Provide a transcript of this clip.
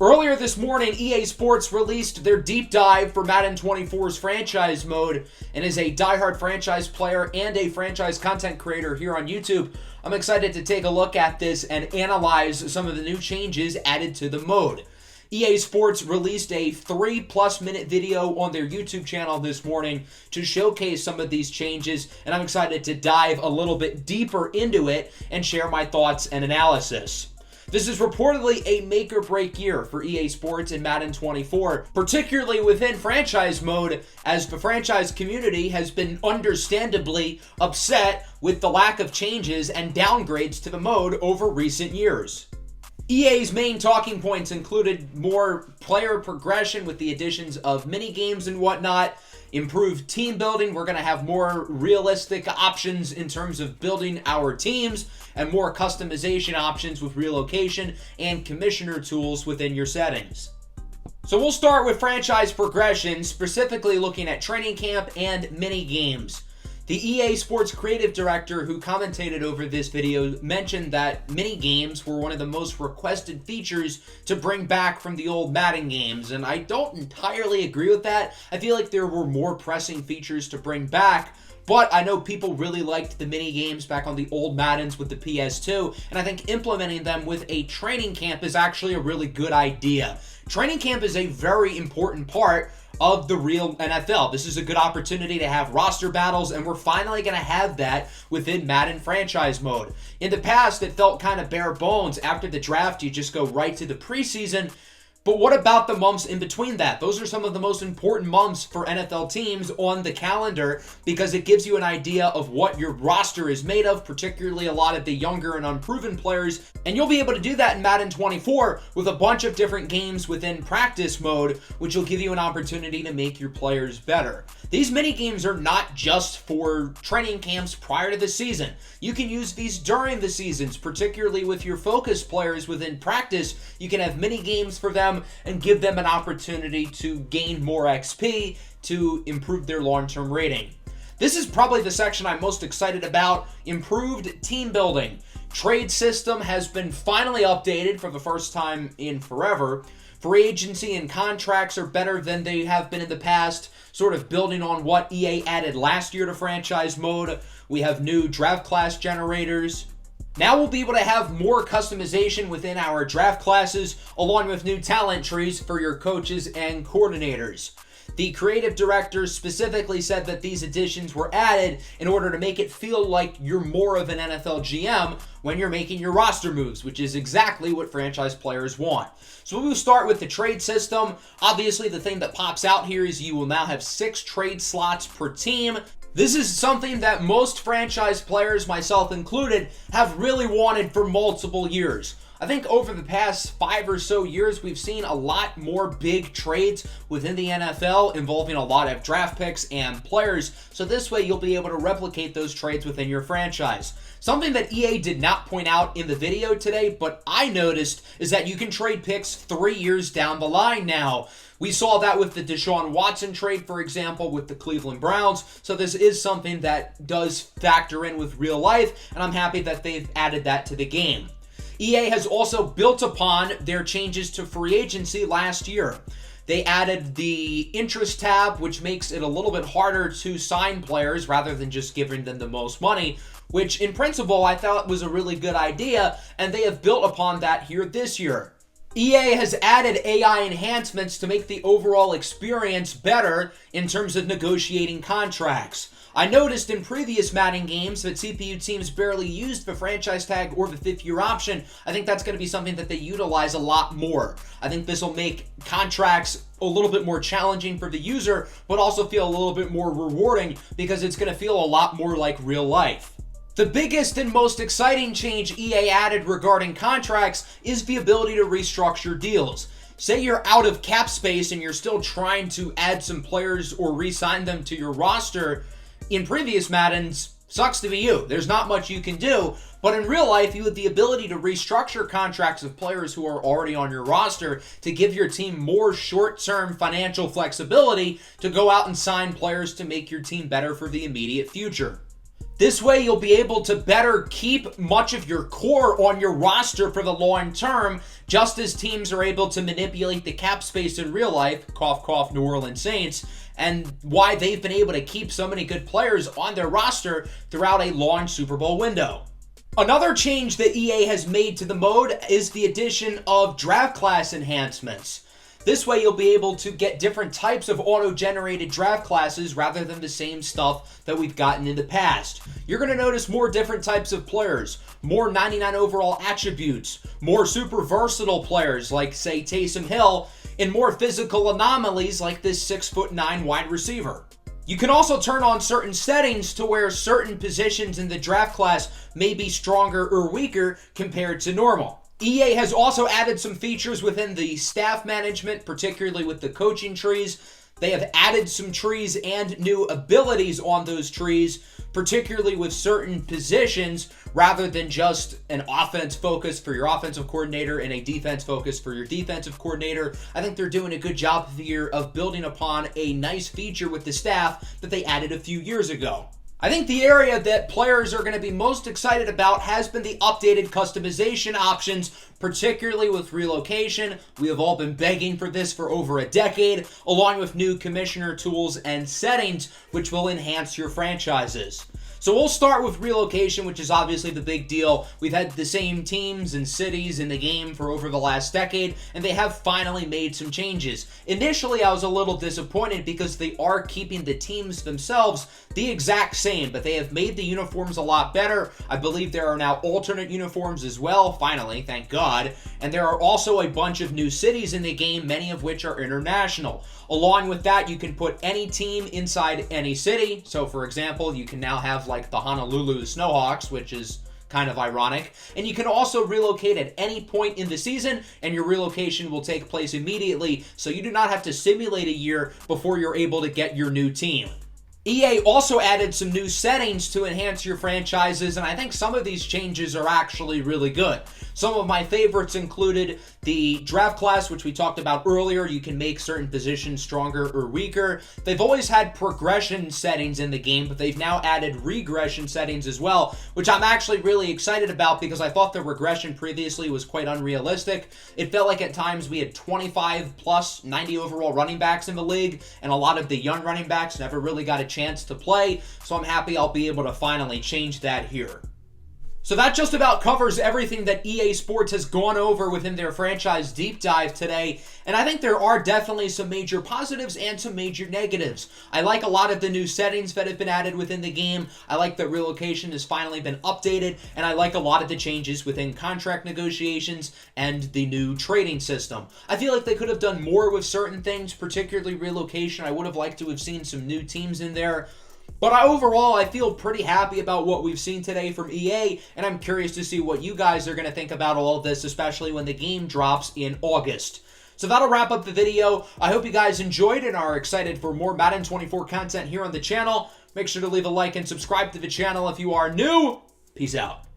Earlier this morning, EA Sports released their deep dive for Madden 24's franchise mode, and as a diehard franchise player and a franchise content creator here on YouTube, I'm excited to take a look at this and analyze some of the new changes added to the mode. EA Sports released a 3+ minute video on their YouTube channel this morning to showcase some of these changes, and I'm excited to dive a little bit deeper into it and share my thoughts and analysis. This is reportedly a make-or-break year for EA Sports in Madden 24, particularly within franchise mode, as the franchise community has been understandably upset with the lack of changes and downgrades to the mode over recent years. EA's main talking points included more player progression with the additions of mini-games and whatnot, improved team building. We're going to have more realistic options in terms of building our teams and more customization options with relocation and commissioner tools within your settings. So we'll start with franchise progression, specifically looking at training camp and mini games. The EA Sports creative director who commentated over this video mentioned that mini games were one of the most requested features to bring back from the old Madden games, and I don't entirely agree with that. I feel like there were more pressing features to bring back, but I know people really liked the mini games back on the old Maddens with the PS2, and I think implementing them with a training camp is actually a really good idea. Training camp is a very important part of the real NFL. This is a good opportunity to have roster battles, and we're finally going to have that within Madden franchise mode. In the past, it felt kind of bare bones. After the draft, you just go right to the preseason. But what about the months in between that? Those are some of the most important months for NFL teams on the calendar because it gives you an idea of what your roster is made of, particularly a lot of the younger and unproven players. And you'll be able to do that in Madden 24 with a bunch of different games within practice mode, which will give you an opportunity to make your players better. These mini games are not just for training camps prior to the season. You can use these during the seasons, particularly with your focus players within practice. You can have mini games for them and give them an opportunity to gain more XP to improve their long-term rating. This is probably the section I'm most excited about: improved team building. Trade system has been finally updated for the first time in forever. Free agency and contracts are better than they have been in the past, sort of building on what EA added last year to franchise mode. We have new draft class generators. Now we'll be able to have more customization within our draft classes, along with new talent trees for your coaches and coordinators. The creative director specifically said that these additions were added in order to make it feel like you're more of an NFL GM when you're making your roster moves, which is exactly what franchise players want. So we'll start with the trade system. Obviously, the thing that pops out here is you will now have 6 trade slots per team. This is something that most franchise players, myself included, have really wanted for multiple years. I think over the past 5 or so years, we've seen a lot more big trades within the NFL involving a lot of draft picks and players, so this way you'll be able to replicate those trades within your franchise. Something that EA did not point out in the video today, but I noticed, is that you can trade picks 3 years down the line now. We saw that with the Deshaun Watson trade, for example, with the Cleveland Browns, so this is something that does factor in with real life, and I'm happy that they've added that to the game. EA has also built upon their changes to free agency last year. They added the interest tab, which makes it a little bit harder to sign players rather than just giving them the most money, which in principle I thought was a really good idea, and they have built upon that here this year. EA has added AI enhancements to make the overall experience better in terms of negotiating contracts. I noticed in previous Madden games that CPU teams barely used the franchise tag or the 5th-year option. I think that's going to be something that they utilize a lot more. I think this will make contracts a little bit more challenging for the user, but also feel a little bit more rewarding because it's going to feel a lot more like real life. The biggest and most exciting change EA added regarding contracts is the ability to restructure deals. Say you're out of cap space and you're still trying to add some players or re-sign them to your roster. In previous Maddens, sucks to be you. There's not much you can do, but in real life, you have the ability to restructure contracts of players who are already on your roster to give your team more short-term financial flexibility to go out and sign players to make your team better for the immediate future. This way, you'll be able to better keep much of your core on your roster for the long term, just as teams are able to manipulate the cap space in real life, cough, cough, New Orleans Saints, and why they've been able to keep so many good players on their roster throughout a long Super Bowl window. Another change that EA has made to the mode is the addition of draft class enhancements. This way, you'll be able to get different types of auto-generated draft classes rather than the same stuff that we've gotten in the past. You're going to notice more different types of players, more 99 overall attributes, more super versatile players like, say, Taysom Hill, and more physical anomalies like this 6'9" wide receiver. You can also turn on certain settings to where certain positions in the draft class may be stronger or weaker compared to normal. EA has also added some features within the staff management, particularly with the coaching trees. They have added some trees and new abilities on those trees, particularly with certain positions, rather than just an offense focus for your offensive coordinator and a defense focus for your defensive coordinator. I think they're doing a good job here of building upon a nice feature with the staff that they added a few years ago. I think the area that players are going to be most excited about has been the updated customization options, particularly with relocation. We have all been begging for this for over a decade, along with new commissioner tools and settings, which will enhance your franchises. So we'll start with relocation, which is obviously the big deal. We've had the same teams and cities in the game for over the last decade, and they have finally made some changes. Initially, I was a little disappointed because they are keeping the teams themselves the exact same, but they have made the uniforms a lot better. I believe there are now alternate uniforms as well, finally, thank God. And there are also a bunch of new cities in the game, many of which are international. Along with that, you can put any team inside any city. So, for example, you can now have like the Honolulu Snowhawks, which is kind of ironic. And you can also relocate at any point in the season, and your relocation will take place immediately, so you do not have to simulate a year before you're able to get your new team. EA also added some new settings to enhance your franchises, and I think some of these changes are actually really good. Some of my favorites included the draft class, which we talked about earlier. You can make certain positions stronger or weaker. They've always had progression settings in the game, but they've now added regression settings as well, which I'm actually really excited about because I thought the regression previously was quite unrealistic. It felt like at times we had 25 plus 90 overall running backs in the league, and a lot of the young running backs never really got a chance to play, so I'm happy I'll be able to finally change that here. So that just about covers everything that EA Sports has gone over within their franchise deep dive today, and I think there are definitely some major positives and some major negatives. I like a lot of the new settings that have been added within the game. I like that relocation has finally been updated, and I like a lot of the changes within contract negotiations and the new trading system. I feel like they could have done more with certain things, particularly relocation. I would have liked to have seen some new teams in there. But overall, I feel pretty happy about what we've seen today from EA, and I'm curious to see what you guys are going to think about all of this, especially when the game drops in August. So that'll wrap up the video. I hope you guys enjoyed and are excited for more Madden 24 content here on the channel. Make sure to leave a like and subscribe to the channel if you are new. Peace out.